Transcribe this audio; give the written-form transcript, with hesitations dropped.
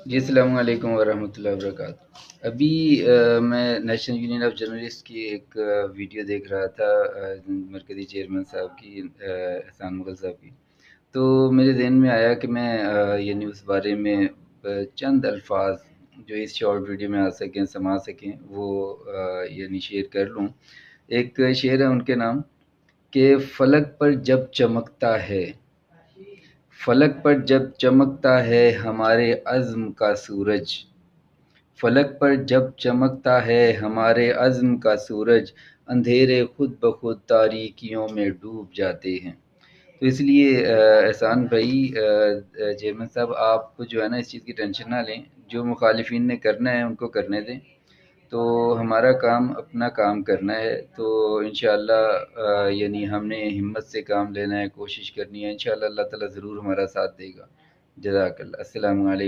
جی السلام علیکم ورحمۃ اللہ وبرکاتہ۔ ابھی میں نیشنل یونین آف جرنلسٹ کی ایک ویڈیو دیکھ رہا تھا، مرکزی چیئرمین صاحب کی، احسان مغل صاحب کی۔ تو میرے ذہن میں آیا کہ میں یعنی اس بارے میں چند الفاظ جو اس شارٹ ویڈیو میں آ سکیں، سما سکیں، وہ یعنی شیئر کر لوں۔ ایک شعر ہے ان کے نام کہ فلک پر جب چمکتا ہے، فلک پر جب چمکتا ہے ہمارے عزم کا سورج، فلک پر جب چمکتا ہے ہمارے عزم کا سورج، اندھیرے خود بخود تاریکیوں میں ڈوب جاتے ہیں۔ تو اس لیے احسان بھائی، چیئرمین صاحب، آپ جو ہے نا اس چیز کی ٹینشن نہ لیں، جو مخالفین نے کرنا ہے ان کو کرنے دیں، تو ہمارا کام اپنا کام کرنا ہے۔ تو انشاءاللہ یعنی ہم نے ہمت سے کام لینا ہے، کوشش کرنی ہے، انشاءاللہ اللہ تعالیٰ ضرور ہمارا ساتھ دے گا۔ جزاک اللہ۔ السلام علیکم۔